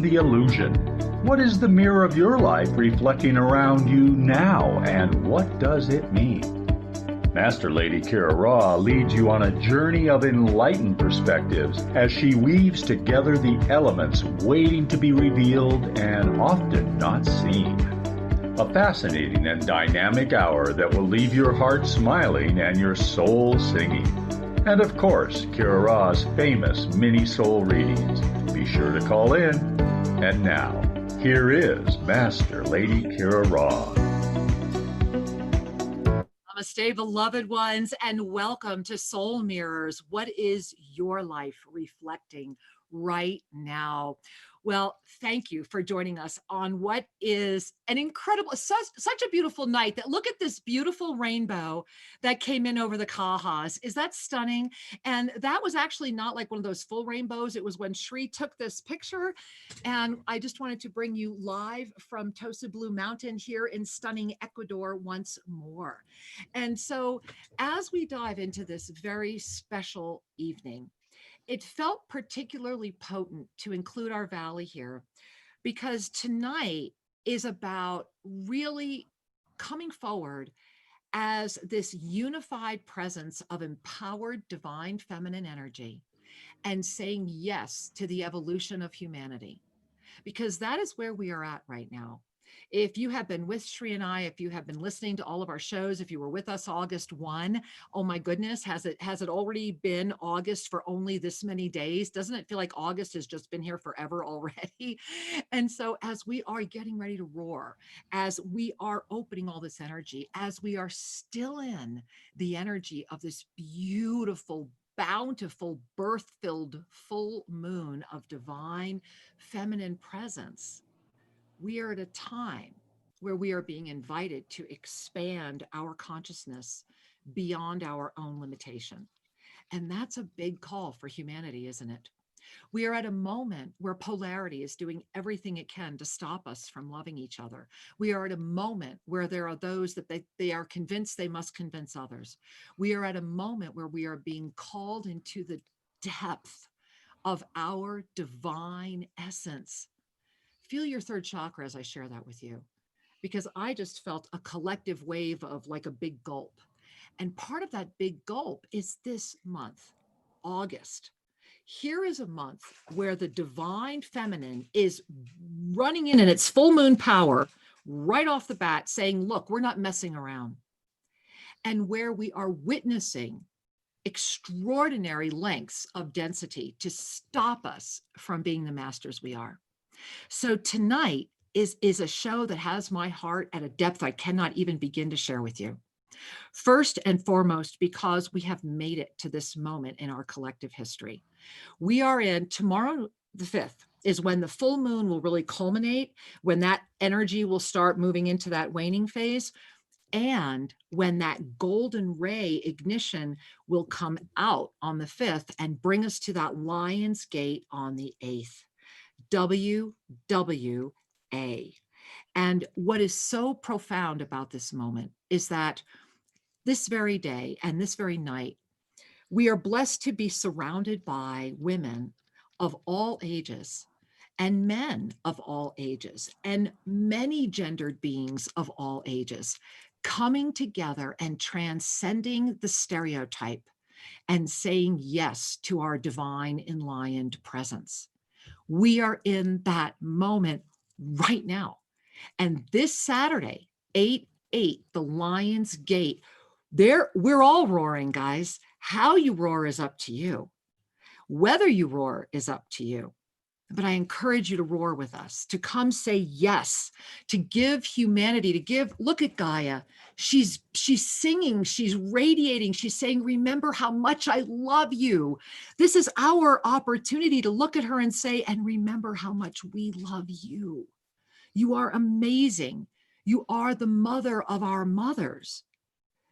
the illusion. What is the mirror of your life reflecting around you now, and what does it mean? Master Lady Kira Ra leads you on a journey of enlightened perspectives as she weaves together the elements waiting to be revealed and often not seen. A fascinating and dynamic hour that will leave your heart smiling and your soul singing. And of course, Kira Ra's famous mini soul readings. Be sure to call in. And now, here is Master Lady Kira Ra. Namaste, beloved ones, and welcome to Soul Mirrors. What is your life reflecting right now? Well, thank you for joining us on what is an incredible, such a beautiful night. That look at this beautiful rainbow that came in over the Kahas. Is that stunning? And that was actually not like one of those full rainbows. It was when Shri took this picture. And I just wanted to bring you live from Tosa Blue Mountain here in stunning Ecuador once more. And so as we dive into this very special evening, it felt particularly potent to include our valley here because tonight is about really coming forward as this unified presence of empowered divine feminine energy and saying yes to the evolution of humanity, because that is where we are at right now. If you have been with Shri and I, if you have been listening to all of our shows, if you were with us August 1, oh my goodness, has it already been August for only this many days? Doesn't it feel like August has just been here forever already? And so as we are getting ready to roar, as we are opening all this energy, as we are still in the energy of this beautiful, bountiful, birth-filled full moon of divine feminine presence, we are at a time where we are being invited to expand our consciousness beyond our own limitation. And that's a big call for humanity, isn't it? We are at a moment where polarity is doing everything it can to stop us from loving each other. We are at a moment where there are those that they are convinced they must convince others. We are at a moment where we are being called into the depth of our divine essence. Feel your third chakra as I share that with you, because I just felt a collective wave of like a big gulp. And part of that big gulp is this month, August. Here is a month where the divine feminine is running in its full moon power right off the bat, saying, look, we're not messing around. And where we are witnessing extraordinary lengths of density to stop us from being the masters we are. So tonight is a show that has my heart at a depth I cannot even begin to share with you. First and foremost, because we have made it to this moment in our collective history. We are in tomorrow, the 5th, is when the full moon will really culminate, when that energy will start moving into that waning phase, and when that golden ray ignition will come out on the 5th and bring us to that Lion's Gate on the 8th. WWA. And what is so profound about this moment is that this very day and this very night, we are blessed to be surrounded by women of all ages and men of all ages and many gendered beings of all ages coming together and transcending the stereotype and saying yes to our divine enlioned presence. We are in that moment right now. And this Saturday, 8/8, the Lion's Gate, we're all roaring, guys. How you roar is up to you. Whether you roar is up to you. But I encourage you to roar with us, to come say yes, to give humanity, look at Gaia. She's singing, she's radiating, she's saying, remember how much I love you. This is our opportunity to look at her and say, and remember how much we love you. You are amazing. You are the mother of our mothers.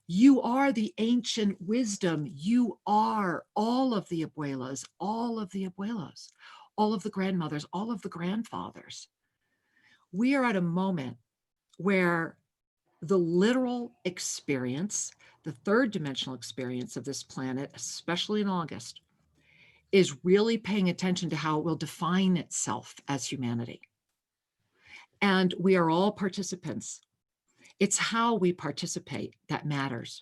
You are the ancient wisdom. You are all of the abuelas, all of the abuelos, all of the grandmothers, all of the grandfathers. We are at a moment where the literal experience, the third dimensional experience of this planet, especially in August, is really paying attention to how it will define itself as humanity. And we are all participants. It's how we participate that matters.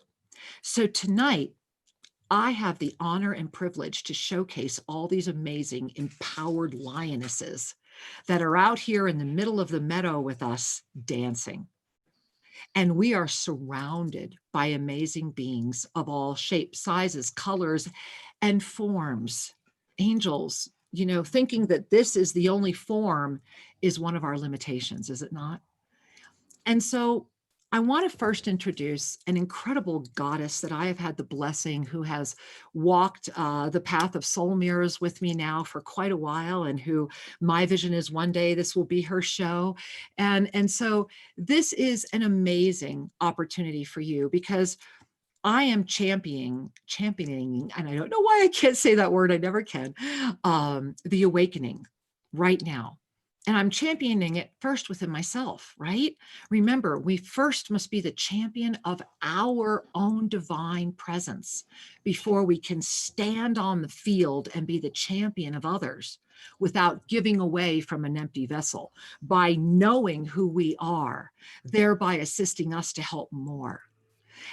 So tonight, I have the honor and privilege to showcase all these amazing empowered lionesses that are out here in the middle of the meadow with us dancing. And we are surrounded by amazing beings of all shapes, sizes, colors, and forms. Angels, thinking that this is the only form is one of our limitations, is it not? And so I want to first introduce an incredible goddess that I have had the blessing, who has walked the path of soul mirrors with me now for quite a while, and who my vision is one day this will be her show. And so this is an amazing opportunity for you, because I am championing, and I don't know why I can't say that word, I never can, the awakening right now. And I'm championing it first within myself, right? Remember, we first must be the champion of our own divine presence before we can stand on the field and be the champion of others without giving away from an empty vessel, by knowing who we are, thereby assisting us to help more.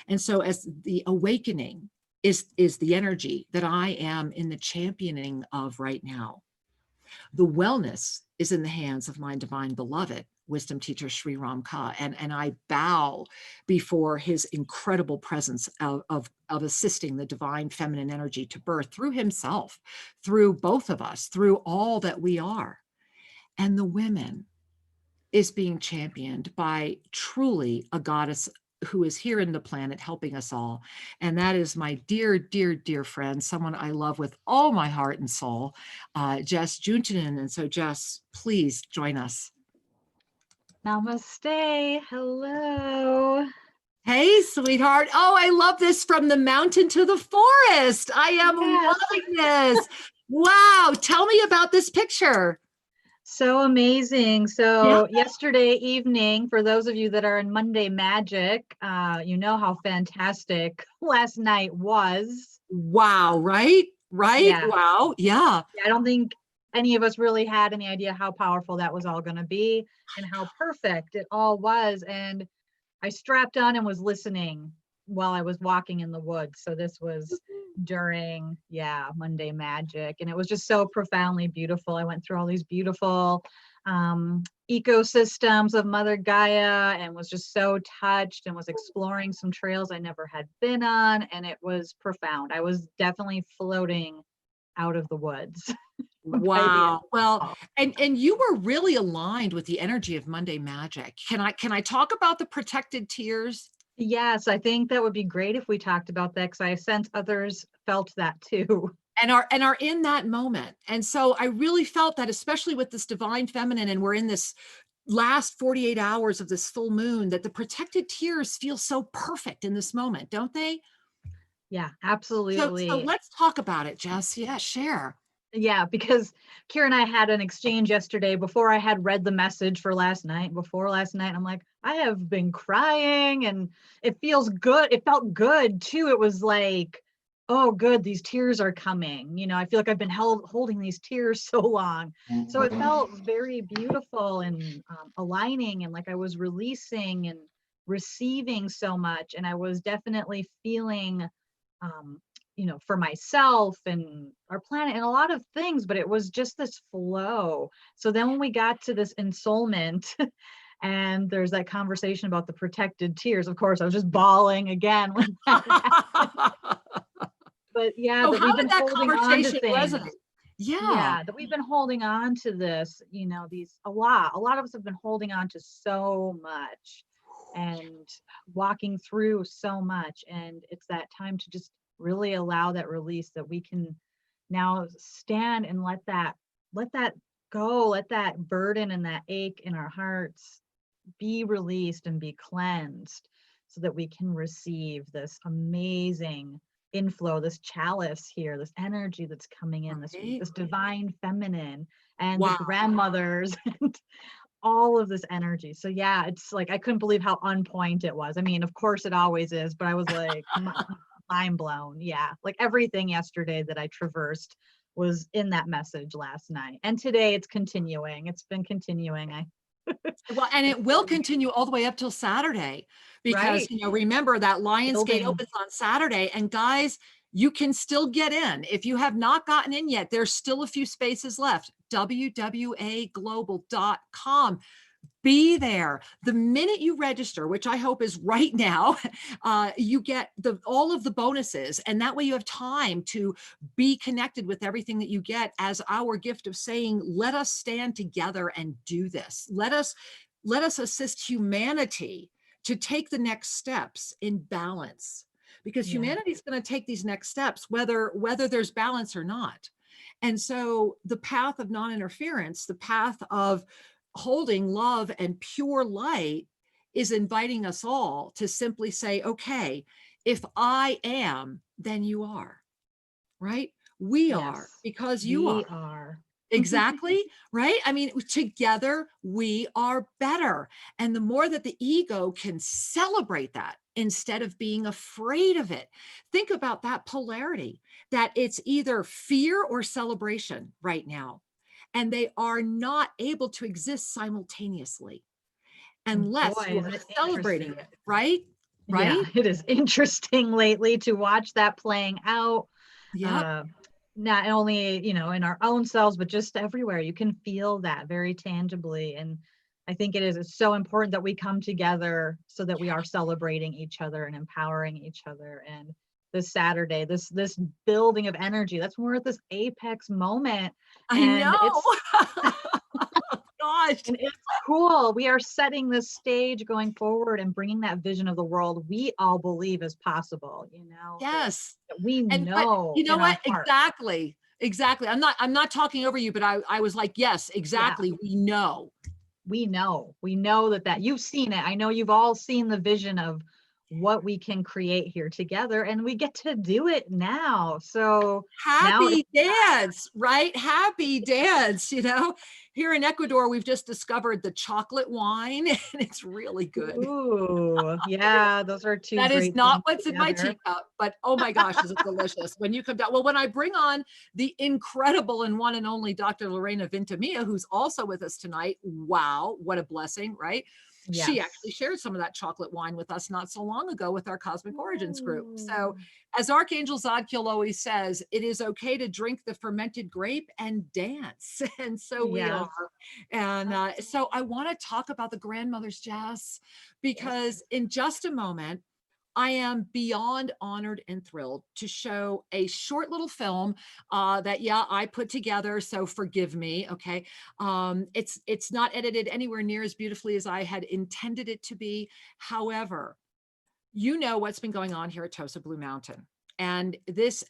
And so as the awakening is the energy that I am in the championing of right now. The wellness is in the hands of my divine beloved wisdom teacher, Sri Ram Ka. And I bow before his incredible presence of assisting the divine feminine energy to birth through himself, through both of us, through all that we are. And the women is being championed by truly a goddess who is here in the planet helping us all. And that is my dear, dear, dear friend, someone I love with all my heart and soul, Jess Juntunen. And so Jess, please join us. Namaste. Hello. Hey, sweetheart. Oh, I love this, from the mountain to the forest. I am loving this. Wow. Tell me about this picture. So amazing. So yesterday evening, for those of you that are in Monday Magic, you know how fantastic last night was. Wow, right? Right? Yeah. Wow. Yeah. I don't think any of us really had any idea how powerful that was all going to be and how perfect it all was. And I strapped on and was listening while I was walking in the woods. So this was during, Monday Magic. And it was just so profoundly beautiful. I went through all these beautiful ecosystems of Mother Gaia and was just so touched, and was exploring some trails I never had been on. And it was profound. I was definitely floating out of the woods. Wow. Well, and you were really aligned with the energy of Monday Magic. Can I talk about the protected tears? Yes, I think that would be great if we talked about that, because I sense others felt that too. And are in that moment. And so I really felt that, especially with this divine feminine, and we're in this last 48 hours of this full moon, that the protected tears feel so perfect in this moment, don't they? Yeah, absolutely. So let's talk about it, Jess. Yeah, share. Yeah, because Kira and I had an exchange yesterday before I had read the message for last night. I'm like, I have been crying, and it feels good. It felt good too. It was like, oh, good, these tears are coming. I feel like I've been holding these tears so long. So it felt very beautiful and aligning, and like I was releasing and receiving so much. And I was definitely feeling for myself and our planet and a lot of things, but it was just this flow. So then when we got to this ensoulment and there's that conversation about the protected tears, of course, I was just bawling again. But so that we've been holding on to things. Resonate? That we've been holding on to this, a lot of us have been holding on to so much and walking through so much. And it's that time to just really allow that release, that we can now stand and let that go, let that burden and that ache in our hearts be released and be cleansed, so that we can receive this amazing inflow, this chalice here, this energy that's coming in, this divine feminine, and the grandmothers and all of this energy. So it's like I couldn't believe how on point it was. I mean, of course it always is, but I was like mind blown. Like everything yesterday that I traversed was in that message last night. And today it's continuing. It's been continuing. Well, and it will continue all the way up till Saturday, because, Right. remember that Lionsgate Building. opens on Saturday, and guys, you can still get in. If you have not gotten in yet, there's still a few spaces left. wwaglobal.com. Be there. The minute you register, which I hope is right now, you get all of the bonuses. And that way you have time to be connected with everything that you get as our gift of saying, let us stand together and do this. Let us assist humanity to take the next steps in balance, because humanity is going to take these next steps, whether there's balance or not. And so the path of non-interference, the path of holding love and pure light, is inviting us all to simply say, okay, if I am, then you are, right? We are, Yes, because you we are. are. Exactly, right? I mean, together we are better. And the more that the ego can celebrate that instead of being afraid of it, think about that polarity, that it's either fear or celebration right now. And they are not able to exist simultaneously unless Boy, you is are it celebrating interesting. it, right? Yeah, Right? it is interesting lately to watch that playing out. Yep. Uh, Not only, in our own selves, but just everywhere. You can feel that very tangibly. And I think it's so important that we come together so that we are celebrating each other and empowering each other. And this Saturday, this building of energy, that's when we're at this apex moment. I And know. Gosh. it's cool. We are setting this stage going forward and bringing that vision of the world we all believe is possible, Yes. that we But know you know in our what? heart. Exactly. I'm not talking over you, but I was like, yes, Yeah, exactly. We know. we know that you've seen it. I know you've all seen the vision of what we can create here together, and we get to do it now. So now Happy dance, right? Happy dance. Here in Ecuador, we've just discovered the chocolate wine, and it's really good. ooh, yeah, those are two That is great not things what's in my together. teacup, but oh my gosh, is it delicious when you come down. Well, when I bring on the incredible and one and only Dr. Lorena Vintimilla, who's also with us tonight, wow, what a blessing, right? She actually Yes. shared some of that chocolate wine with us not so long ago with our Cosmic Origins group. So, Ooh. as Archangel Zadkiel always says, it is okay to drink the fermented grape and dance. And so we are. Yes. And so I want to talk about the grandmothers, Jess, Yes. because in just a moment, I am beyond honored and thrilled to show a short little film that I put together. So forgive me, okay? It's not edited anywhere near as beautifully as I had intended it to be. However, you know what's been going on here at Tosa Blue Mountain. And this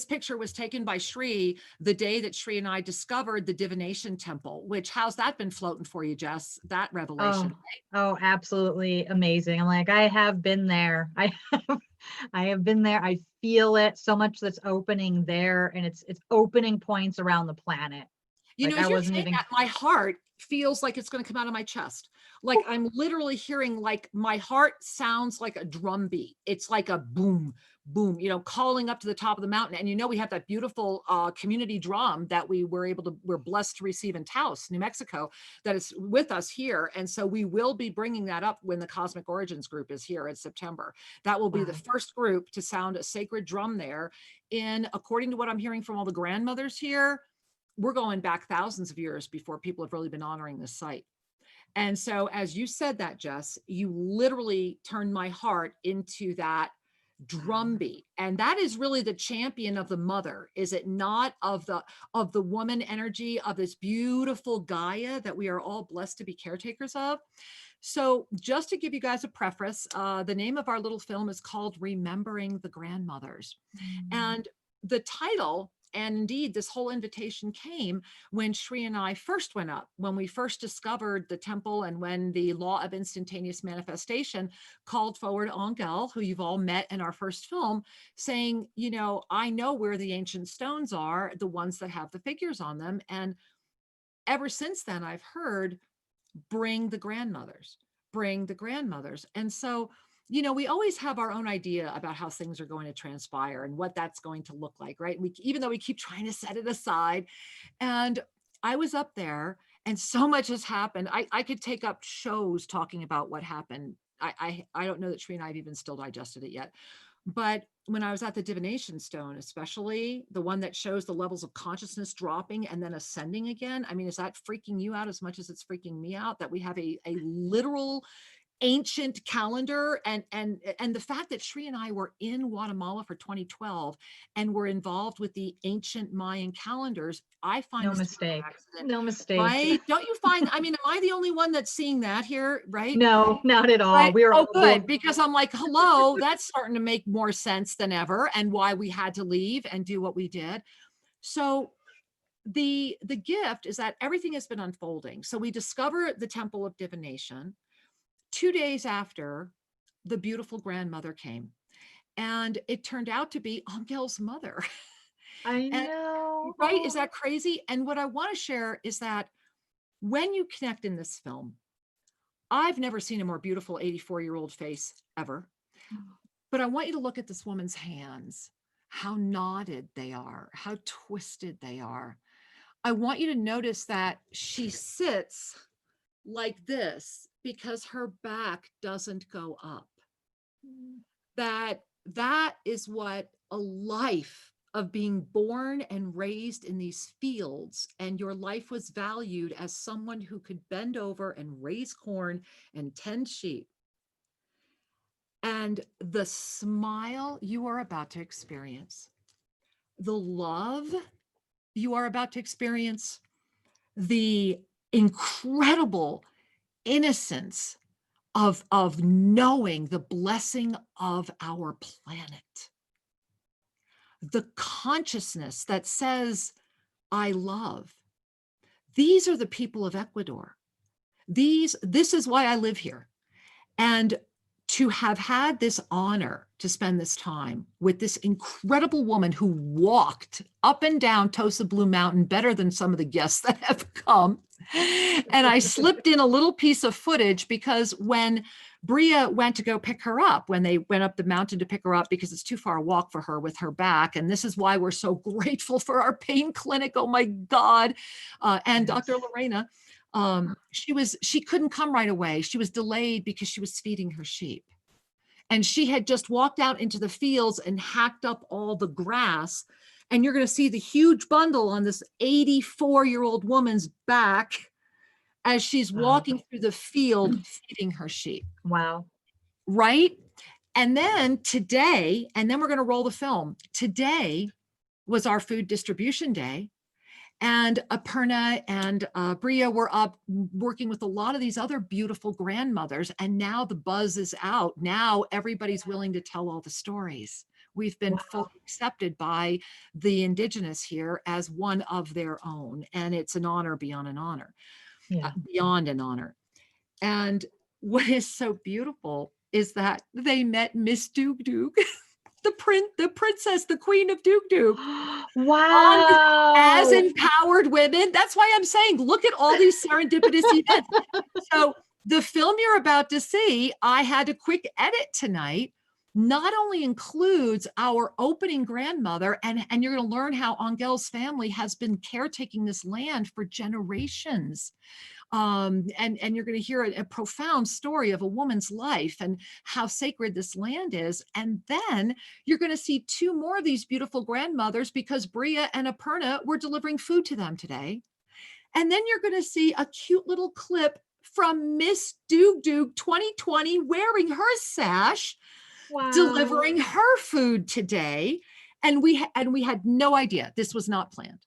picture was taken by Shri the day that Shri and I discovered the divination temple, which how's that been floating for you, Jess? That revelation. Oh, absolutely amazing. I'm like, I have been there. I have been there. I feel it so much that's opening there, and it's opening points around the planet. Like I As you're wasn't saying even that, my heart feels like it's going to come out of my chest. Like I'm literally hearing, like my heart sounds like a drum beat. It's like a boom, boom, calling up to the top of the mountain. And we have that beautiful community drum that we're blessed to receive in Taos, New Mexico, that is with us here. And so we will be bringing that up when the Cosmic Origins group is here in September. That will be the wow. first group to sound a sacred drum there. And according to what I'm hearing from all the grandmothers here, we're going back thousands of years before people have really been honoring this site. And so, as you said that, Jess, you literally turned my heart into that drumbeat. And that is really the champion of the mother, is it not? Of the woman energy of this beautiful Gaia that we are all blessed to be caretakers of. So, just to give you guys a preface, the name of our little film is called Remembering the Grandmothers. And the title, and indeed this whole invitation, came when Shri and I first went up, when we first discovered the temple, and when the law of instantaneous manifestation called forward Angel, who you've all met in our first film, saying, I know where the ancient stones are, the ones that have the figures on them. And ever since then, I've heard, bring the grandmothers, bring the grandmothers. And so you know, we always have our own idea about how things are going to transpire and what that's going to look like, right? Even though we keep trying to set it aside. And I was up there and so much has happened. I could take up shows talking about what happened. I don't know that Sri and I have even still digested it yet. But when I was at the divination stone, especially the one that shows the levels of consciousness dropping and then ascending again, I mean, is that freaking you out as much as it's freaking me out that we have a literal ancient calendar, and the fact that Sri and I were in Guatemala for 2012 and were involved with the ancient Mayan calendars, I find No this mistake. accident, No mistake. right? Don't you find, I mean, am I the only one that's seeing that here, right? No, not at all. Right? We're Oh, all good, because I'm like, hello, that's starting to make more sense than ever, and why we had to leave and do what we did. So the gift is that everything has been unfolding. So we discover the Temple of Divination. 2 days after, the beautiful grandmother came, and it turned out to be Angel's mother. I And, know. right? Is that crazy? And what I want to share is that when you connect in this film, I've never seen a more beautiful 84-year-old face ever. But I want you to look at this woman's hands, how knotted they are, how twisted they are. I want you to notice that she sits like this because her back doesn't go up. That is what a life of being born and raised in these fields, and your life was valued as someone who could bend over and raise corn and tend sheep. And the smile you are about to experience, the love you are about to experience, the incredible innocence of knowing the blessing of our planet, the consciousness that says, I love. These are the people of Ecuador. This is why I live here. And to have had this honor to spend this time with this incredible woman who walked up and down Tosa Blue Mountain better than some of the guests that have come. And I slipped in a little piece of footage because when Bria went to go pick her up, when they went up the mountain to pick her up, because it's too far a walk for her with her back. And this is why we're so grateful for our pain clinic. Oh my God. And yes. Dr. Lorena, she couldn't come right away. She was delayed because she was feeding her sheep. And she had just walked out into the fields and hacked up all the grass. And you're going to see the huge bundle on this 84-year-old woman's back as she's walking through the field feeding her sheep. Wow. Right? And then today, and then we're going to roll the film. Today was our food distribution day. And Aparna and Bria were up working with a lot of these other beautiful grandmothers. And now the buzz is out. Now everybody's willing to tell all the stories. We've been fully accepted by the Indigenous here as one of their own. And it's an honor beyond an honor, beyond an honor. And what is so beautiful is that they met Miss Doog Doog. The princess, the queen of Doog Doog. Wow. As empowered women. That's why I'm saying, look at all these serendipitous events. So the film you're about to see, I had a quick edit tonight, not only includes our opening grandmother, and you're going to learn how Angel's family has been caretaking this land for generations. And you're going to hear a profound story of a woman's life and how sacred this land is. And then you're going to see two more of these beautiful grandmothers because Bria and Aparna were delivering food to them today. And then you're going to see a cute little clip from Miss Doog Doog 2020 wearing her sash, delivering her food today. And we had no idea. This was not planned.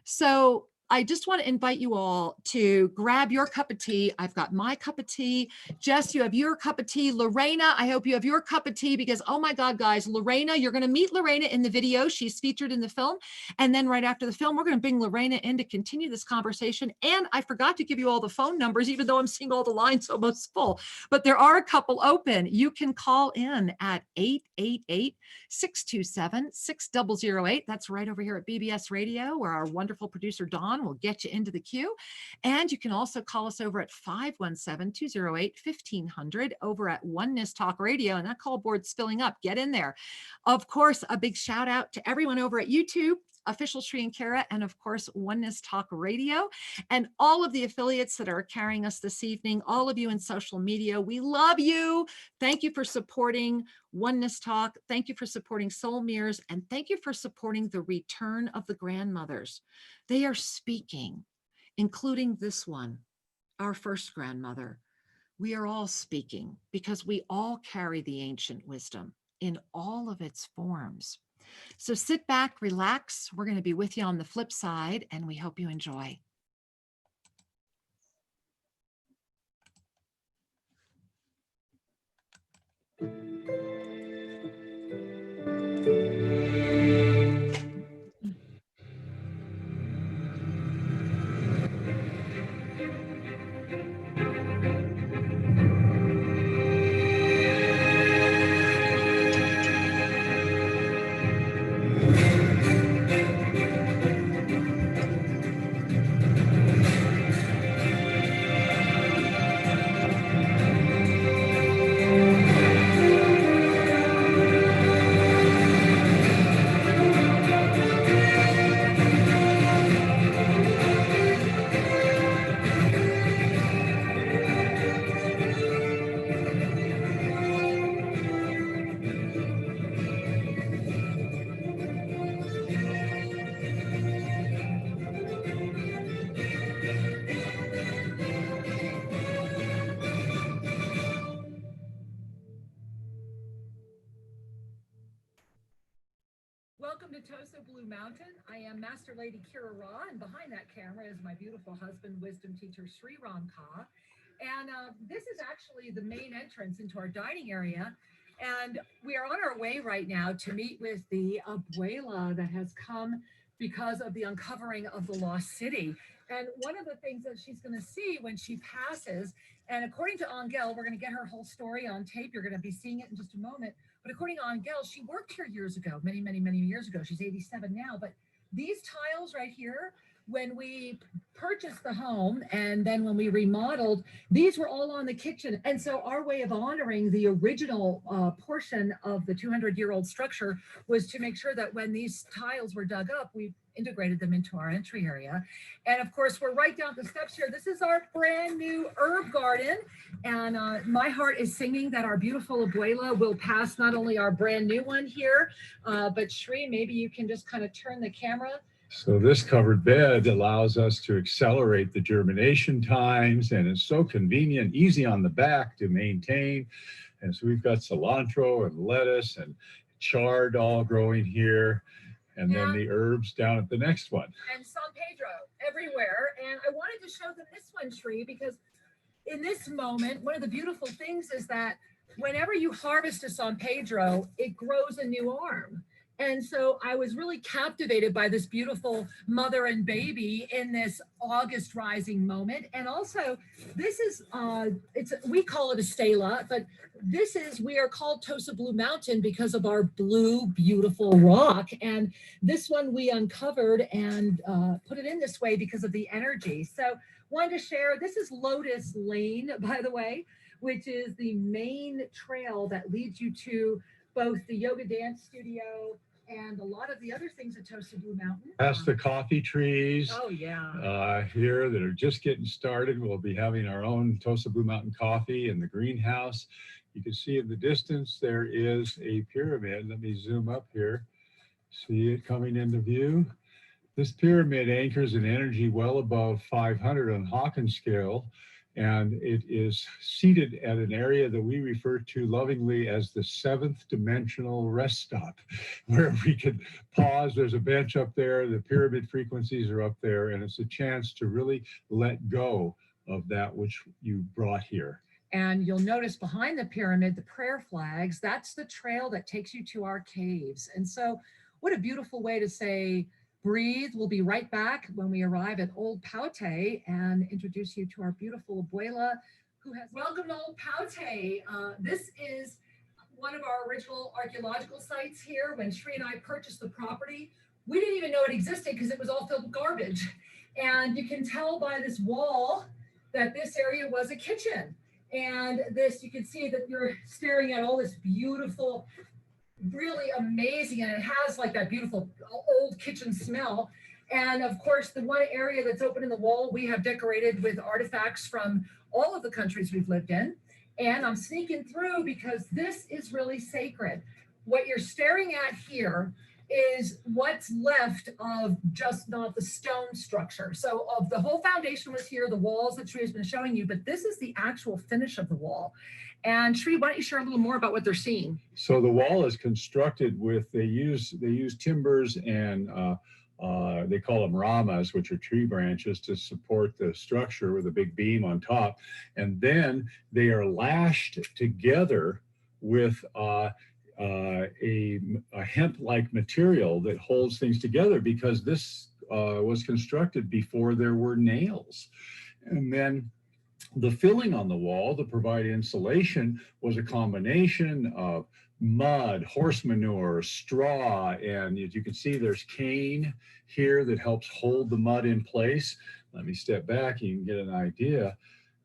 So I just want to invite you all to grab your cup of tea. I've got my cup of tea. Jess, you have your cup of tea. Lorena, I hope you have your cup of tea because, oh my God, guys, Lorena, you're going to meet Lorena in the video. She's featured in the film. And then right after the film, we're going to bring Lorena in to continue this conversation. And I forgot to give you all the phone numbers, even though I'm seeing all the lines almost full. But there are a couple open. You can call in at 888-627-6008. That's right over here at BBS Radio, where our wonderful producer, Dawn, on. We'll get you into the queue. And you can also call us over at 517-208-1500 over at Oneness Talk Radio. And that call board's filling up. Get in there. Of course, a big shout out to everyone over at YouTube, Official Sri and Kara, and of course, Oneness Talk Radio, and all of the affiliates that are carrying us this evening, all of you in social media. We love you. Thank you for supporting Oneness Talk. Thank you for supporting Soul Mirrors, and thank you for supporting the return of the grandmothers. They are speaking, including this one, our first grandmother. We are all speaking because we all carry the ancient wisdom in all of its forms. So sit back, relax. We're going to be with you on the flip side, and we hope you enjoy. Welcome to Tosa Blue Mountain. I am Master Lady Kira Ra, and behind that camera is my beautiful husband, wisdom teacher Sri Ram Ka. And this is actually the main entrance into our dining area. And we are on our way right now to meet with the abuela that has come because of the uncovering of the lost city. And one of the things that she's going to see when she passes, and according to Angel, we're going to get her whole story on tape. You're going to be seeing it in just a moment. But according to Angel, she worked here years ago, many, many, many years ago. She's 87 now. But these tiles right here, when we purchased the home and then when we remodeled, these were all on the kitchen. And so our way of honoring the original portion of the 200-year-old structure was to make sure that when these tiles were dug up, we integrated them into our entry area. And of course, we're right down the steps here. This is our brand new herb garden. And my heart is singing that our beautiful abuela will pass not only our brand new one here, but Sri, maybe you can just kind of turn the camera. So this covered bed allows us to accelerate the germination times, and it's so convenient, easy on the back to maintain. And so we've got cilantro and lettuce and chard all growing here. And then the herbs down at the next one. And San Pedro everywhere. And I wanted to show them this one, Sri, because in this moment, one of the beautiful things is that whenever you harvest a San Pedro, it grows a new arm. And so I was really captivated by this beautiful mother and baby in this August rising moment. And also this is, we call it a stela, but we are called Tosa Blue Mountain because of our blue, beautiful rock. And this one we uncovered and put it in this way because of the energy. So wanted to share, this is Lotus Lane, by the way, which is the main trail that leads you to both the yoga dance studio and a lot of the other things at Tosa Blue Mountain. Past the coffee trees. Oh, yeah. Here that are just getting started. We'll be having our own Tosa Blue Mountain coffee in the greenhouse. You can see in the distance, there is a pyramid. Let me zoom up here. See it coming into view. This pyramid anchors an energy well above 500 on Hawkins scale. And it is seated at an area that we refer to lovingly as the 7th dimensional rest stop, where we could pause. There's a bench up there, the pyramid frequencies are up there, and it's a chance to really let go of that which you brought here. And you'll notice behind the pyramid, the prayer flags, that's the trail that takes you to our caves. And so what a beautiful way to say, breathe. We'll be right back when we arrive at Old Paute and introduce you to our beautiful abuela who has welcomed Old Paute. This is one of our original archaeological sites here. When Sri and I purchased the property, we didn't even know it existed because it was all filled with garbage. And you can tell by this wall that this area was a kitchen. And this, you can see that you're staring at all this beautiful, really amazing, and it has like that beautiful old kitchen smell. And of course, the one area that's open in the wall, we have decorated with artifacts from all of the countries we've lived in. And I'm sneaking through because this is really sacred. What you're staring at here is what's left of just not the stone structure. So of the whole foundation was here, the walls that Shri has been showing you, but this is the actual finish of the wall. And Shri, why don't you share a little more about what they're seeing? So the wall is constructed with, they use timbers and they call them ramas, which are tree branches, to support the structure with a big beam on top. And then they are lashed together with a hemp-like material that holds things together, because this was constructed before there were nails. And then the filling on the wall to provide insulation was a combination of mud, horse manure, straw, and as you can see, there's cane here that helps hold the mud in place. Let me step back, you can get an idea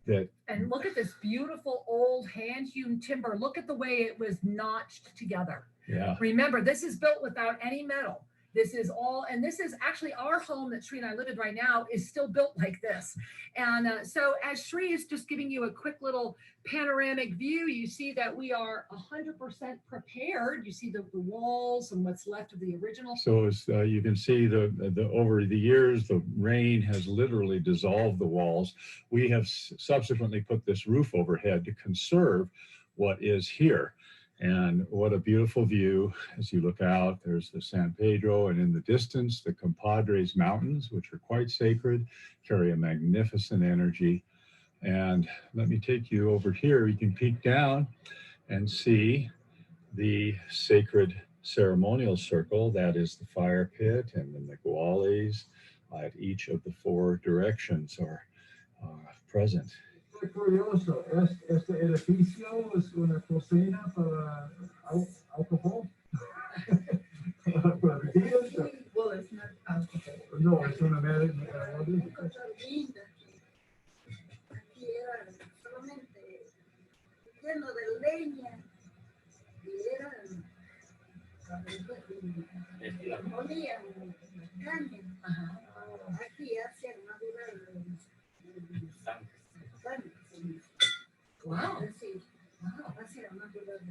that. And look at this beautiful old hand-hewn timber. Look at the way it was notched together. Yeah. Remember, this is built without any metal. This is all, and this is actually our home that Shri and I live in right now is still built like this. And so as Shri is just giving you a quick little panoramic view, you see that we are 100% prepared. You see the walls and what's left of the original. So as you can see, the over the years, the rain has literally dissolved the walls. We have subsequently put this roof overhead to conserve what is here. And what a beautiful view as you look out. There's the San Pedro, and in the distance, the Compadres Mountains, which are quite sacred, carry a magnificent energy. And let me take you over here. You can peek down and see the sacred ceremonial circle. That is the fire pit, and then the guales at each of the four directions are present. Qué curioso, este edificio es una cocina para alcohol. Para bebidas. Well, it's not alcohol. No, es una Aquí era solamente lleno de leña y eran molían caña. Aquí hacían madurar Wow. sí, hacían madurar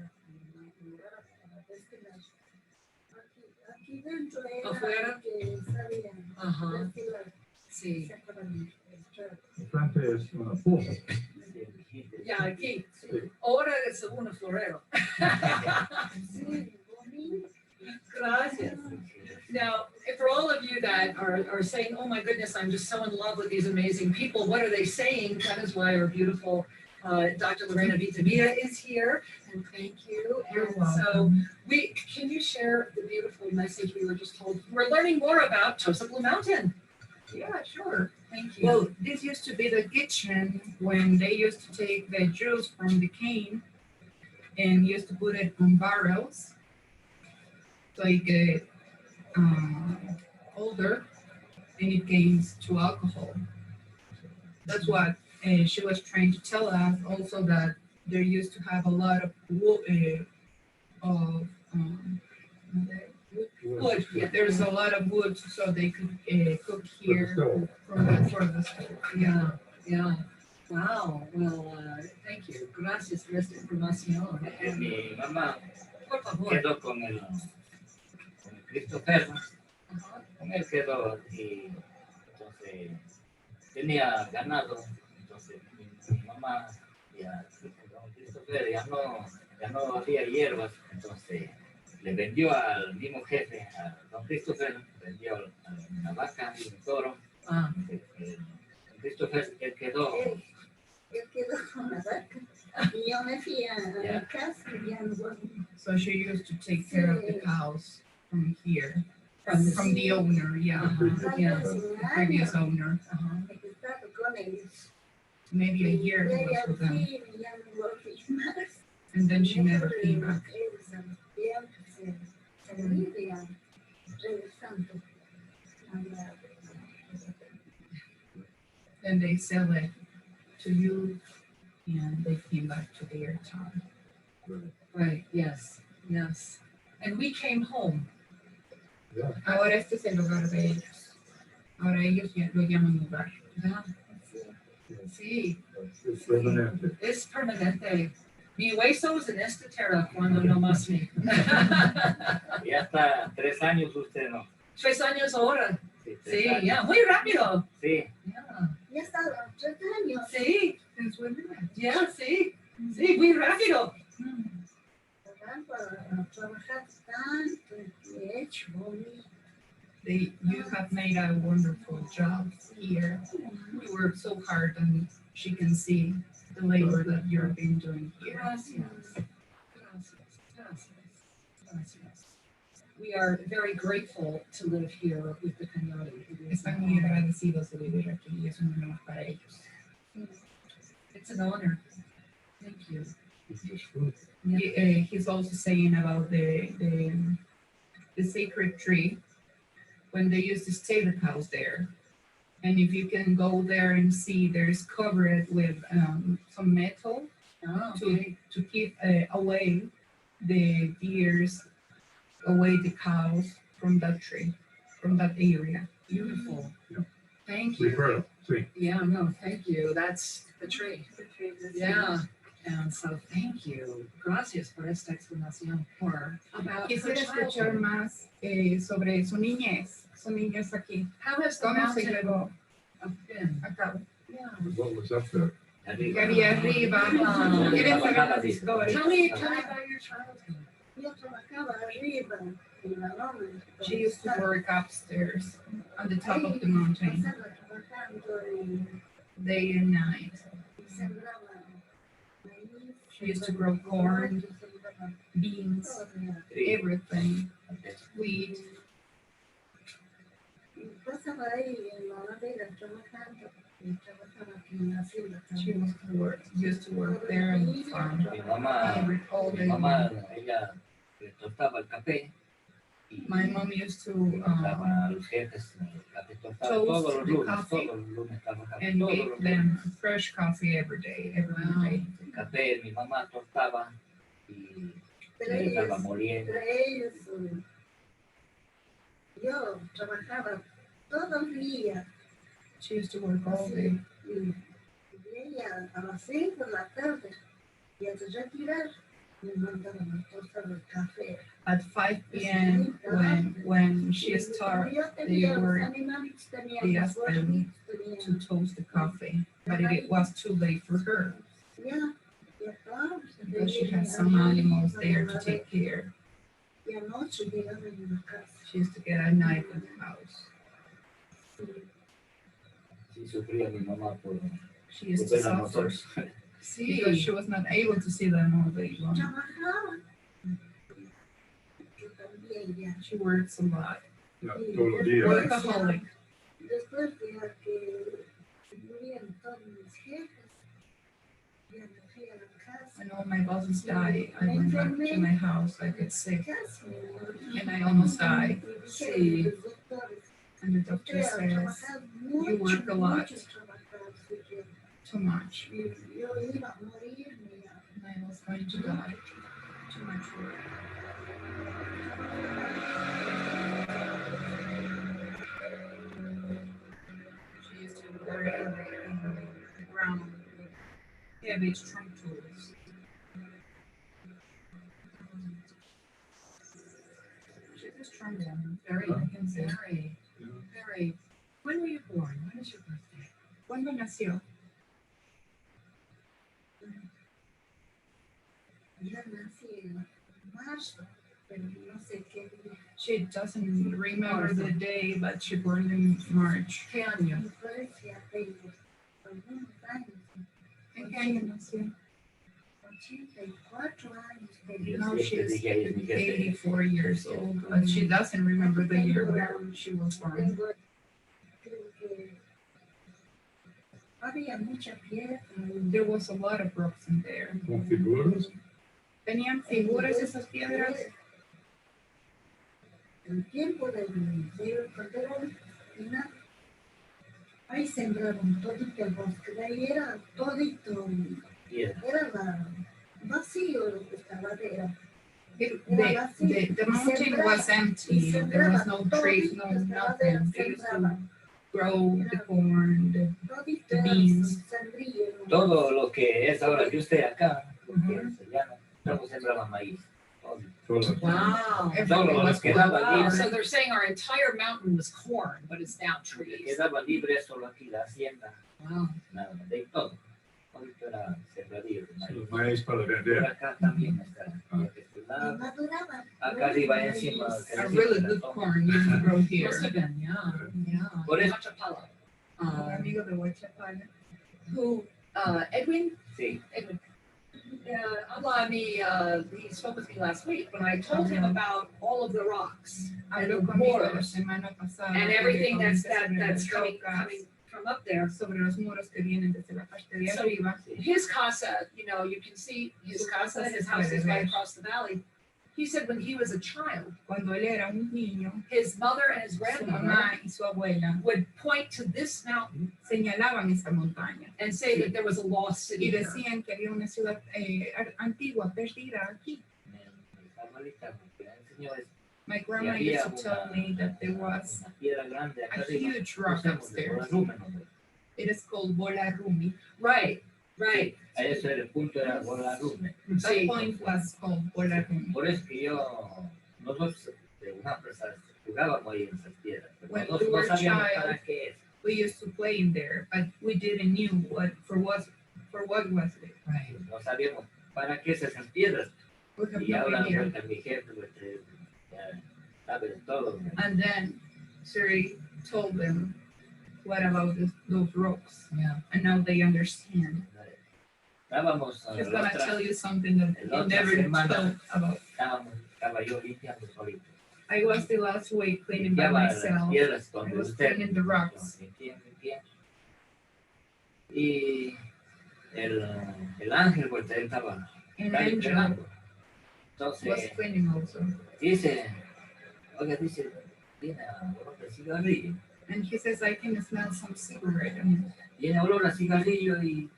aquí dentro era afuera que sabían destilar. Sí. Frente es una fosa. Ya, aquí. Ahora es un florero. Sí, bonito. Gracias. Now, for all of you that are saying, oh my goodness, I'm just so in love with these amazing people, what are they saying? That is why our beautiful Dr. Lorena Vitavita is here, and thank you. You're welcome. So can you share the beautiful message we were just told? We're learning more about Tosa Blue Mountain. Yeah, sure. Thank you. Well, this used to be the kitchen when they used to take the juice from the cane and used to put it on barrels so it get older and it gains to alcohol. That's what she was trying to tell us. Also that they used to have a lot of wood. Wood. Yeah, there's a lot of wood, so they could cook here for the stove. Yeah, yeah. Wow. Well, thank you. Gracias por esta información. Mi mamá Por favor. quedó con el Christopher, con él quedó, y entonces tenía ganado, entonces mi mamá ya con Christopher ya no había hierbas, entonces le vendió al mismo jefe, a don Christopher, vendió a una vaca y un toro. Christopher, él quedó con la vaca. Y yo me fui a mi casa y ya no volví. So she used to take care of the cows from here, from the owner, yeah, the previous owner. Maybe a year it was with them. And then she never came back. Then they sell it to you, and they came back to their town. Right. Yes. Yes. And we came home. Yeah. Ahora este es el hogar de ellos. Ahora ellos lo llaman hogar. Yeah. Sí. Es permanente. Es permanente. Mi huesos en esta tierra cuando no más me. Y hasta 3 años usted no. 3 años ahora. Sí, Sí, 3 años. ya, muy rápido. Sí. Yeah. Ya está, 3 años. Sí, Since when did that? ya, sí. Sí, muy rápido. Para trabajar tanto que he hecho. You have made a wonderful job here. You work so hard, and she can see the labor that you've been doing here. Gracias. Gracias. Gracias. Gracias. We are very grateful to live here with the Cañari. Están muy agradecidos de vivir aquí y es un honor para ellos. It's an honor. Thank you. It's just food. He's also saying about the sacred tree when they used to stay the cows there. And if you can go there and see, there's covered with some metal Oh, okay. to keep away the deers, away the cows from that tree, from that area. Beautiful. Yeah. Thank We've you. heard of, sí. Yeah, no, thank you. That's the tree. Yeah. And so thank you. Gracias por esta explanación. For about her Quisiera escuchar childhood. más sobre su niñez aquí. How has the ¿Cómo se mountain llevó been? a cabo? Yeah. What was up there? ¿Qué había arriba? Ah. ¿Quieren saber las historias? Tell me about your childhood. Yo trabajaba arriba en la loma. She used to work upstairs on the top of the mountain, Estaba trabajando y day and night. sembraba maíz, She used to grow corn, sembraba beans, todo. everything, wheat. Y pasaba ahí en la ladera trabajando y trabajaba aquí en la hacienda She también. used to work there in the farm Mi mamá, all mi day. mamá, ella le tostaba el café y My mom used to daba a los jefes el café tostado toast todos los the lunes, coffee todos los lunes trabajaba, and todos gave los them lunes. fresh coffee every day, every day. El café mi mamá tostaba y Pero le estaba ellos, moliendo. pero ellos, yo trabajaba todo el día She used to work all day. y ella a las 5 de la tarde y al retirar me mandaban a tostar el café. At 5 p.m. when she started, Yo tenía los were- animales, tenía they los asked them huertos, to toast the coffee, but it was too late for her ya, ya estábamos. because she had some animals there to take care. Y anoche llegaban a la casa. She used to get at night in the house. Sí sufría mi mamá por She used to ver a suffer nosotros. because she was not able to see them all day long. Trabajaba. Yo también ya. She works a lot. Yeah, todos los días. Workaholic. Después de que murieron todos mis jefes, ya me fui a la casa. When all my bosses died, I went back to my house. I got sick Casi me morí. and I almost died. Sí. Los doctores, And the doctor "Creo, says, trabajar "You work a lot." mucho trabajar, porque too much. yo iba a morirme ya. And I was going to die. Too much work. She used to work in the ground with heavy trunk tools. She's a strong woman, very, I can say. Very, Yeah. very. When were you born? When is your birthday? ¿Cuándo nació? Yo nací en marzo, pero no sé qué día. She doesn't remember the day, but she born in March. ¿Qué año? Mi Grecia tengo algunos años, ¿En qué año nació? 84 años Yo tengo. Now siempre she's dije, ella es mi jefe. 84 years old, but she doesn't remember the year where she was born. Tengo, creo que había mucha piedra. There was a lot of rocks in there. Con figuras. ¿Tenían figuras esas piedras? El tiempo del cordero final ahí sembraron todito el bosque, de ahí era todito, Piedra. era vacío lo que estaba, era. The mountain was empty. There was no trees, no nothing. They used to grow the corn, the beans. Todo lo que es ahora que usted acá, estamos sembrando maíz. Wow. Everything was Wow. So corn. they're saying our entire mountain was corn, but it's now Lo que trees. quedaba libre es solo aquí, la hacienda, Wow. nada más, de todo. Ahorita era sembradío de maíz. Maíz para Por vender. acá también está. Este lado. Acá arriba encima. A really good corn used to grow here. Must have been, yeah. Por eso- Machapala. Amigo de Huachapala. Who, Edwin? Sí. Edwin. Habla a mí, he spoke with me last week when I told him about all of the rocks and the Habló conmigo la muros semana pasada. and everything that's sobre that's las coming rocas, from up there. sobre los muros que vienen desde la parte de So- arriba. His casa, you know, you can see his casa, his house is right across the valley. He said when he was a child, Cuando él era un niño, his mother and his su grandmother mamá y su abuela would point to this mountain señalaban esta montaña and say that there was a lost y city there. decían que había una ciudad antigua, perdida aquí. Mi abuelita me enseñó eso. My grandma used to tell me that there was Una piedra grande acá a arriba. huge rock upstairs. It is called Bola Rumi. Right, right. A eso era el punto, era Bola Rume. That Sí. point was called Bola Rumi. Por eso que nosotros de una empresa jugábamos ahí en esas piedras, pero When nosotros we no were sabíamos child, para qué es. We used to play in there, but we didn't knew what was it. Right. No sabíamos para qué es esas piedras. We have Y no ahora idea. vuelta mi jefe, pues, ya sabe de todo. And then Siri told them what about those rocks, Yeah. and now they understand. Estábamos She's la gonna otra- tell you something that la you otra never semana- told about. estaba yo limpiando solito. I was the last week cleaning by Limpiaba las myself. piedras I donde was usted. cleaning the rocks. Limpié. Y el ángel, pues él estaba And ahí Angel entrenando. was Entonces, cleaning also. dice, tiene olor de cigarrillo. And he says, I can smell some cigarette. And Tiene olor a cigarrillo y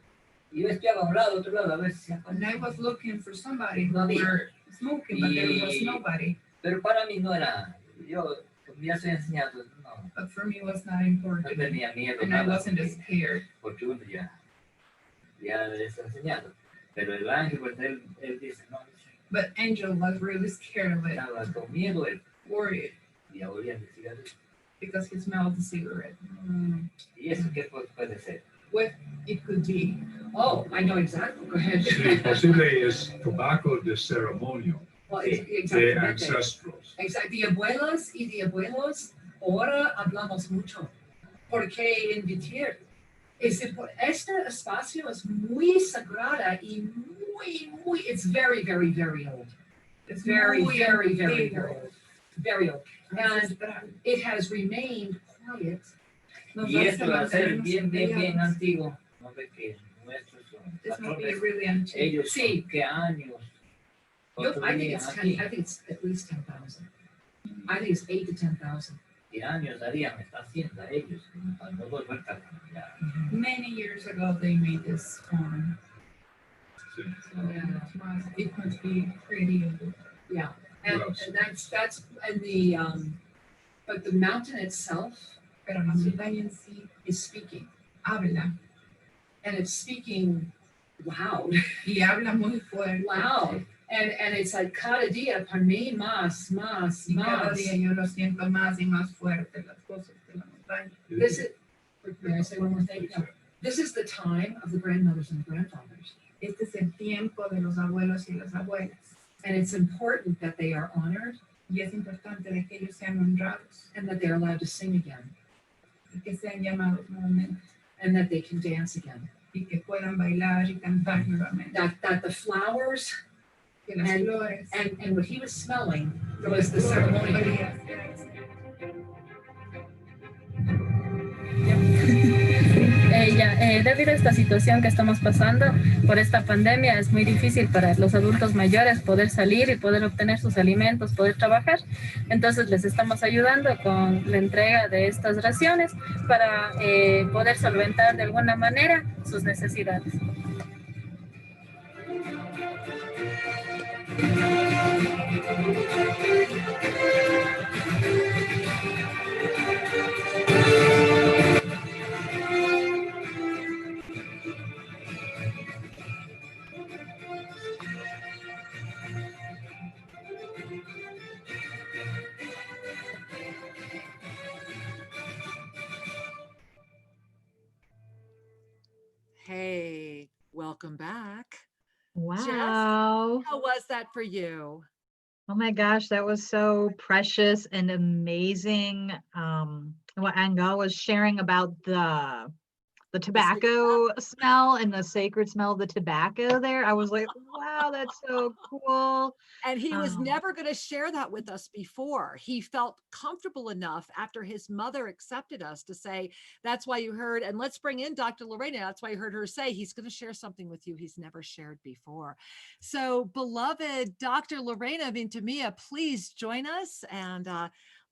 yo espiaba a un lado, otro lado, a ver si se and I was looking for somebody who No había. were smoking, but there was Y- nobody. Pero para mí no era, yo, como ya soy enseñado, no But for me, it was not important. tenía miedo, And I nada, wasn't scared. porque uno ya es enseñado. Pero el ángel, pues él dice, no, But Angel was really scared of it, estaba con miedo, él, worried, y olía de cigarrillo. because he smelled the cigarette. ¿Y eso qué puede ser? What it could be. Oh, I know exactly. Go ahead. Sí, posible es tobacco de ceremonia, Well, de exactly. ancestros. Exacto. De abuelas y de abuelos, ahora hablamos mucho. Porque invitar. Este espacio es muy sagrada y muy, it's very, very, very old. It's very, Muy very, very, antiguo. very old. Very old. And it has remained quiet. Nos Y hace esto va a ser mantenernos bien callados. antiguo. No ve que nuestros This might be patrones, really antique. ellos Sí. son qué años. I Otros think venían it's aquí, 10, I think it's at least 10,000. I think it's 8 to 10,000. ¿qué años harían esta hacienda ellos? Cuando dos vueltas ya. Many years ago, they made this farm. Sí. So it must be pretty old. Yeah, and that's and the but the mountain itself Pero la montaña en sí is speaking, habla and it's speaking loud, y habla muy fuerte. loud, and it's like cada día para mí más. Y cada día yo lo siento más y más fuerte las cosas de la montaña. This is. May I say one more thing? No. This is the time of the grandmothers and the grandfathers, Este es el tiempo de los abuelos y las abuelas. and it's important that they are honored Y es importante de que ellos sean honrados and that they're allowed to sing again, y que sean llamados nuevamente and that they can dance again. y que puedan bailar y cantar nuevamente. That the flowers Que las And- flores and what he was smelling was the ceremony. Yeah. Debido a esta situación que estamos pasando por esta pandemia, es muy difícil para los adultos mayores poder salir y poder obtener sus alimentos, poder trabajar. Entonces les estamos ayudando con la entrega de estas raciones para poder solventar de alguna manera sus necesidades. Hey, welcome back. Jess, Wow. how was that for you? Oh my gosh, that was so precious and amazing. What Angel was sharing about the tobacco smell and the sacred smell of the tobacco there. I was like, wow, that's so cool. And he was never going to share that with us before. He felt comfortable enough after his mother accepted us to say, that's why you heard, and let's bring in Dr. Lorena. That's why you heard her say he's going to share something with you he's never shared before. So beloved Dr. Lorena Vintimilla, please join us and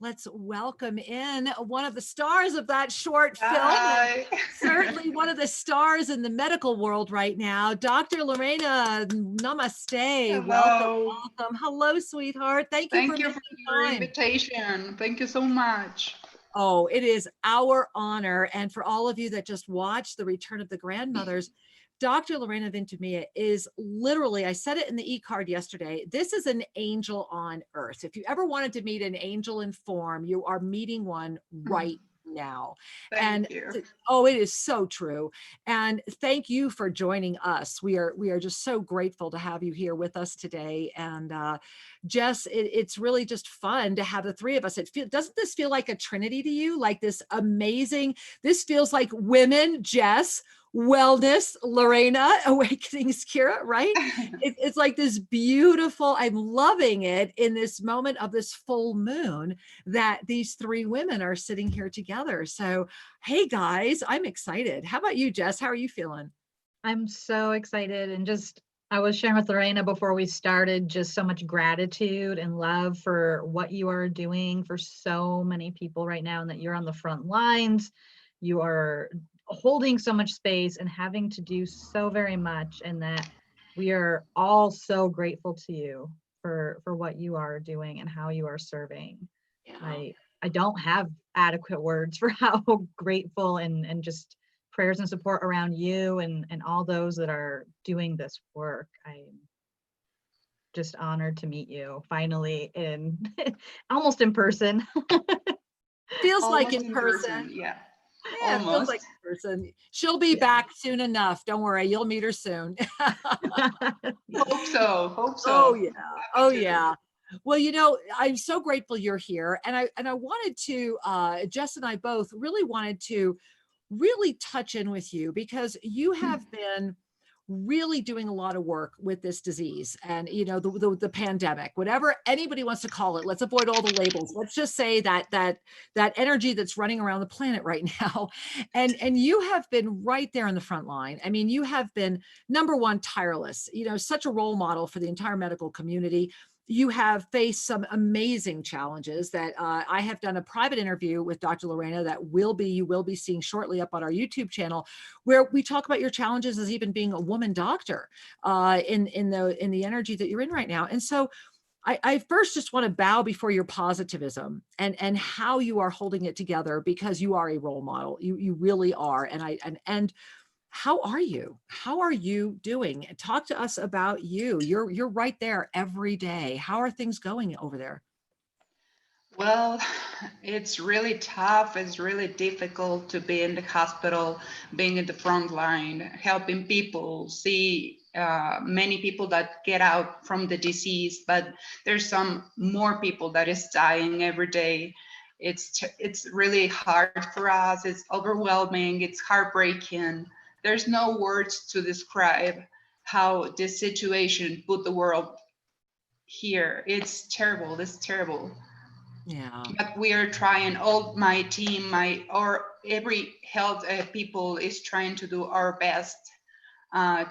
let's welcome in one of the stars of that short film. Certainly one of the stars in the medical world right now. Dr. Lorena, namaste. Hello. Welcome. Hello, sweetheart. Thank you for your invitation. Thank you so much. Oh, it is our honor. And for all of you that just watched The Return of the Grandmothers, Dr. Lorena Vintimilla is literally, I said it in the e-card yesterday, this is an angel on earth. If you ever wanted to meet an angel in form, you are meeting one right now. Thank you. Oh, it is so true. And thank you for joining us. We are just so grateful to have you here with us today. And Jess, it's really just fun to have the three of us. Doesn't this feel like a trinity to you? Like this amazing, this feels like women, Jess, wellness, Lorena, awakenings, Kira, right? It's like this beautiful, I'm loving it in this moment of this full moon that these three women are sitting here together. So, hey guys, I'm excited. How about you, Jess? How are you feeling? I'm so excited, and I was sharing with Lorena before we started, just so much gratitude and love for what you are doing for so many people right now, and that you're on the front lines. You are holding so much space and having to do so very much, and that we are all so grateful to you for what you are doing and how you are serving. Yeah. I don't have adequate words for how grateful and just prayers and support around you and all those that are doing this work. I'm just honored to meet you finally almost in person. Feels like in person. Yeah. Yeah, it feels like a person. She'll be back soon enough. Don't worry, you'll meet her soon. Hope so. Oh yeah. Oh yeah. Well, you know, I'm so grateful you're here, and I wanted to, Jess and I both really wanted to really touch in with you because you have been really doing a lot of work with this disease and, you know, the pandemic, whatever anybody wants to call it. Let's avoid all the labels. Let's just say that energy that's running around the planet right now. And you have been right there in the front line. I mean, you have been number one, tireless, you know, such a role model for the entire medical community. You have faced some amazing challenges that I have done a private interview with Dr. Lorena that you will be seeing shortly up on our YouTube channel, where we talk about your challenges as even being a woman doctor in the energy that you're in right now. And so I first just want to bow before your positivism and how you are holding it together, because you are a role model. You really are. And how are you? How are you doing? Talk to us about you. You're right there every day. How are things going over there? Well, it's really tough. It's really difficult to be in the hospital, being in the front line, helping people, see many people that get out from the disease, but there's some more people that is dying every day. It's really hard for us. It's overwhelming. It's heartbreaking. There's no words to describe how this situation put the world here. It's terrible. It's terrible. Yeah. But we are trying. All my team, every health people is trying to do our best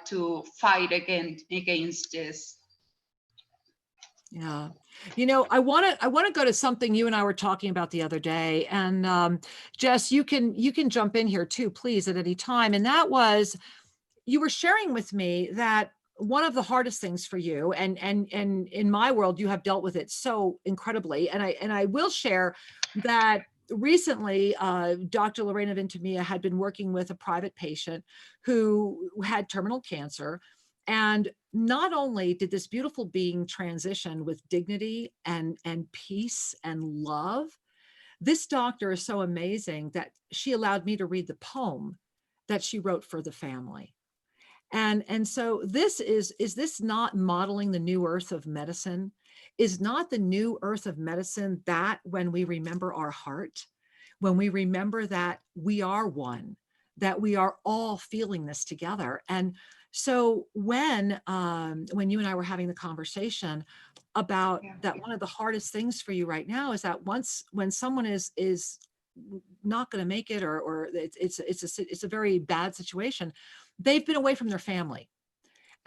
to fight against this. Yeah. You know, I want to go to something you and I were talking about the other day, and Jess, you can jump in here too, please, at any time. And that was, you were sharing with me that one of the hardest things for you, and in my world, you have dealt with it so incredibly. And I will share that recently, Dr. Lorena Ventimilla had been working with a private patient who had terminal cancer. And not only did this beautiful being transition with dignity and peace and love, this doctor is so amazing that she allowed me to read the poem that she wrote for the family. And so this is this not modeling the new earth of medicine? Is not the new earth of medicine that when we remember our heart, when we remember that we are one, that we are all feeling this together? And so when you and I were having the conversation about that, one of the hardest things for you right now is that when someone is not going to make it, or it's a very bad situation, they've been away from their family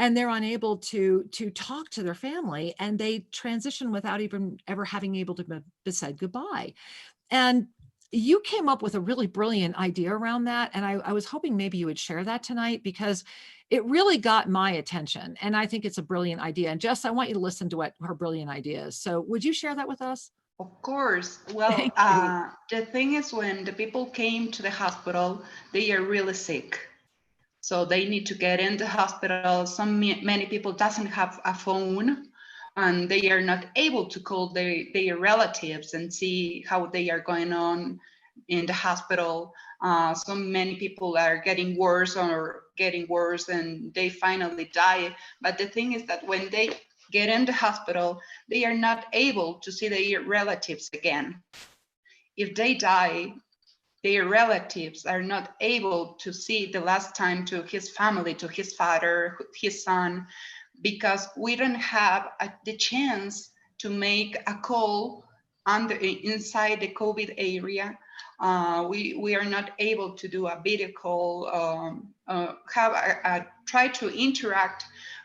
and they're unable to talk to their family, and they transition without even ever having able to be said goodbye. And you came up with a really brilliant idea around that. And I was hoping maybe you would share that tonight, because it really got my attention. And I think it's a brilliant idea. And Jess, I want you to listen to what her brilliant idea is. So would you share that with us? Of course. Well, the thing is, when the people came to the hospital, they are really sick. So they need to get in the hospital. Many people doesn't have a phone, and they are not able to call their relatives and see how they are going on in the hospital. So many people are getting worse and they finally die. But the thing is that when they get in the hospital, they are not able to see their relatives again. If they die, their relatives are not able to see the last time to his family, to his father, his son, because we don't have the chance to make a call inside the COVID area. We are not able to do a video call, try to interact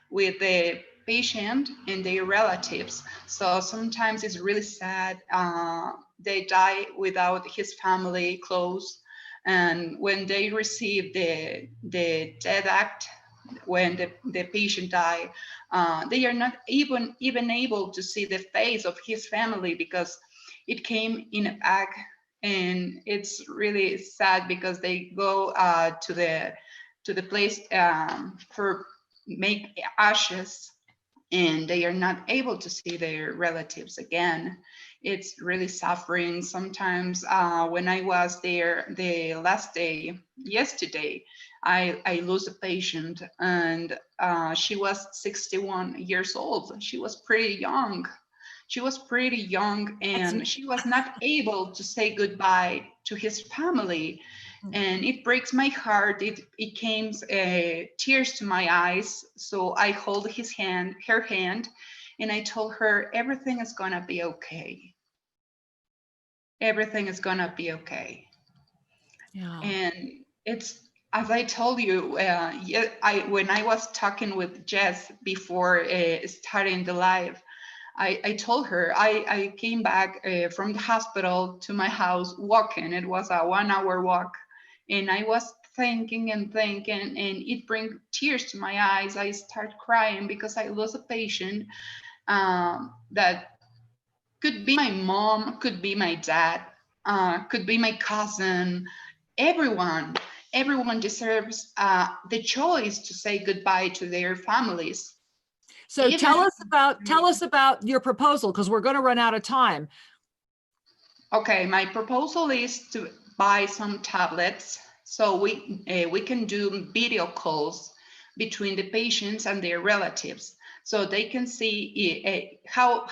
with the patient and their relatives. So sometimes it's really sad. They die without his family close. And when they receive the death act, when the patient died, they are not even able to see the face of his family, because it came in a bag. And it's really sad, because they go to the place for make ashes, and they are not able to see their relatives again. It's really suffering. Sometimes when I was there the last day, yesterday, I lose a patient, and she was 61 years old. She was pretty young. And she was not able to say goodbye to his family. And it breaks my heart. It came tears to my eyes. So I hold her hand, and I told her, everything is gonna be okay. Everything is gonna be okay. Yeah. And it's, as I told you, when I was talking with Jess before starting the live, I told her I came back from the hospital to my house walking. It was a 1-hour walk. And I was thinking, and it brings tears to my eyes. I start crying because I lost a patient that could be my mom, could be my dad, could be my cousin. Everyone deserves the choice to say goodbye to their families. So tell us about your proposal, because we're going to run out of time. Okay, my proposal is to buy some tablets so we can do video calls between the patients and their relatives, so they can see how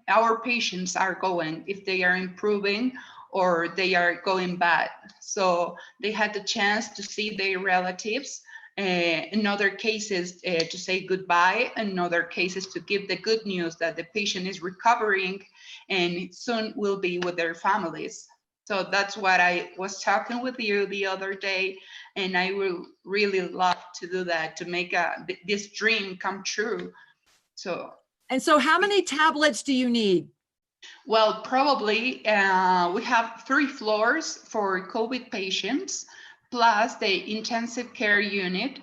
our patients are going, if they are improving or they are going bad. So they had the chance to see their relatives. In other cases, to say goodbye. In other cases, to give the good news that the patient is recovering and soon will be with their families. So that's what I was talking with you the other day, and I will really love to do that, to make this dream come true. So. And so how many tablets do you need? Well, probably we have 3 floors for COVID patients, plus the intensive care unit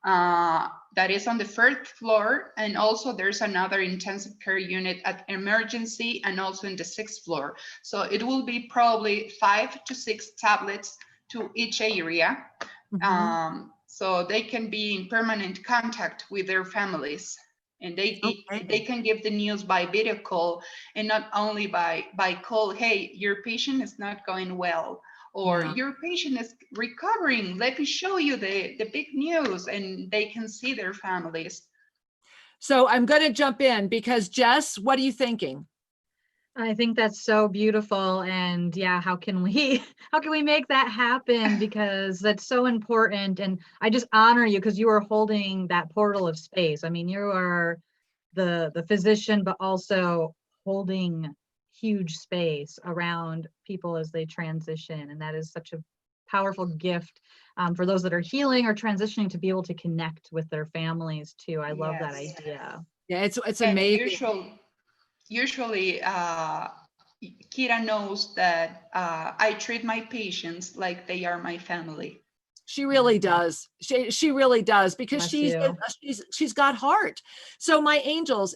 that is on the 1st floor. And also there's another intensive care unit at emergency and also in the 6th floor. So it will be probably 5 to 6 tablets to each area. So they can be in permanent contact with their families. And they can give the news by video call, and not only by call. Hey, your patient is not going well, or your patient is recovering. Let me show you the big news, and they can see their families. So I'm going to jump in because Jess, what are you thinking? I think that's so beautiful. And yeah, how can we make that happen? Because that's so important. And I just honor you because you are holding that portal of space. I mean, you are the physician, but also holding huge space around people as they transition. And that is such a powerful gift for those that are healing or transitioning, to be able to connect with their families too. I love that idea. Yeah, it's amazing. Usually, Kira knows that I treat my patients like they are my family. She really does. She really does, because she's got heart. So my angels,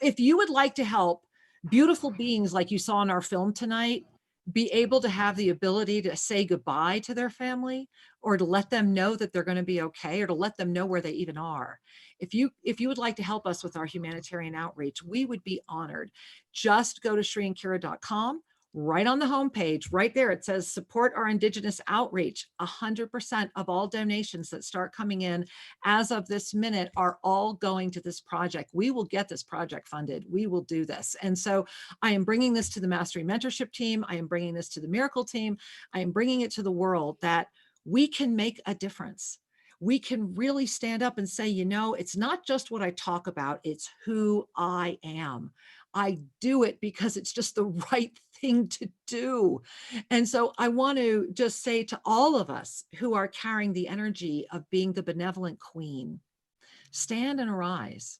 if you would like to help beautiful beings like you saw in our film tonight be able to have the ability to say goodbye to their family, or to let them know that they're going to be okay, or to let them know where they even are. If you would like to help us with our humanitarian outreach, we would be honored. Just go to ShriandKira.com. Right on the homepage, right there, it says support our Indigenous outreach. 100% of all donations that start coming in as of this minute are all going to this project. We will get this project funded. We will do this. And so I am bringing this to the Mastery Mentorship team. I am bringing this to the Miracle team. I am bringing it to the world that we can make a difference. We can really stand up and say, you know, it's not just what I talk about, it's who I am. I do it because it's just the right thing to do. And so I want to just say to all of us who are carrying the energy of being the benevolent queen, stand and arise,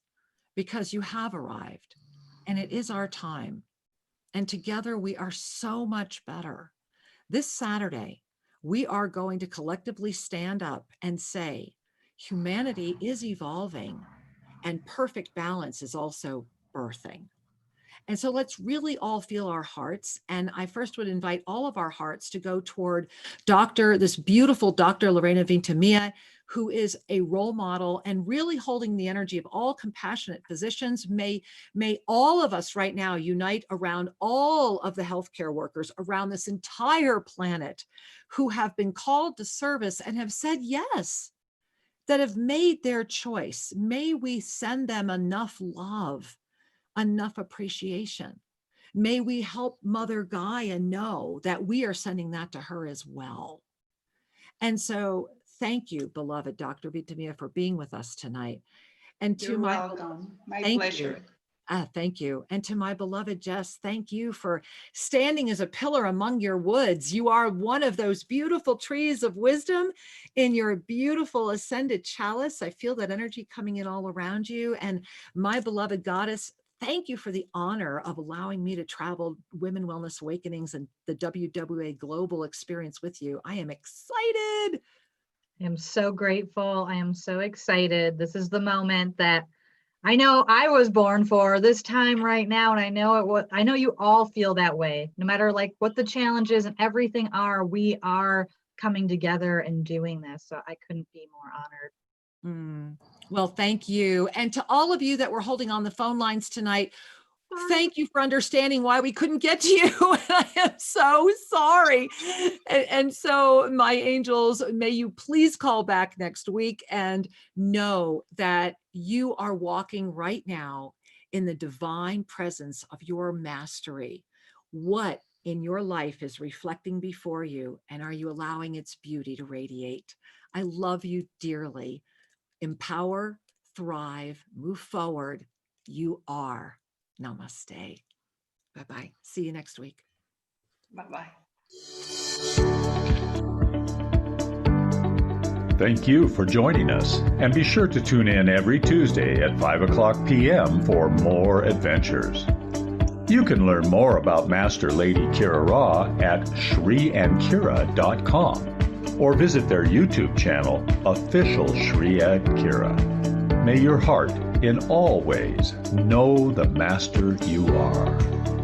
because you have arrived and it is our time. And together we are so much better. This Saturday, we are going to collectively stand up and say, humanity is evolving and perfect balance is also birthing. And so let's really all feel our hearts. And I first would invite all of our hearts to go toward this beautiful Dr. Lorena Vintimilla, who is a role model and really holding the energy of all compassionate physicians. May all of us right now unite around all of the healthcare workers around this entire planet who have been called to service and have said yes, that have made their choice. May we send them enough love, enough appreciation. May we help Mother Gaia know that we are sending that to her as well. And so thank you, beloved Dr. Vintimilla, for being with us tonight. And to You're welcome. My pleasure. Thank you. And to my beloved Jess, thank you for standing as a pillar among your woods. You are one of those beautiful trees of wisdom in your beautiful ascended chalice. I feel that energy coming in all around you. And my beloved goddess, thank you for the honor of allowing me to travel Women Wellness Awakenings and the WWA Global experience with you. I am excited. I am so grateful. I am so excited. This is the moment that I know I was born for, this time right now. And I know you all feel that way, no matter like what the challenges and everything are, we are coming together and doing this. So I couldn't be more honored. Well, thank you. And to all of you that were holding on the phone lines tonight, thank you for understanding why we couldn't get to you. I am so sorry. And so my angels, may you please call back next week and know that you are walking right now in the divine presence of your mastery. What in your life is reflecting before you, and are you allowing its beauty to radiate? I love you dearly. Empower, thrive, move forward. You are. Namaste. Bye-bye. See you next week. Bye-bye. Thank you for joining us, and be sure to tune in every Tuesday at 5 o'clock p.m. for more adventures. You can learn more about Master Lady Kira Ra at shriandkira.com or visit their YouTube channel, Official Shri and Kira. May your heart, in all ways, know the Master you are.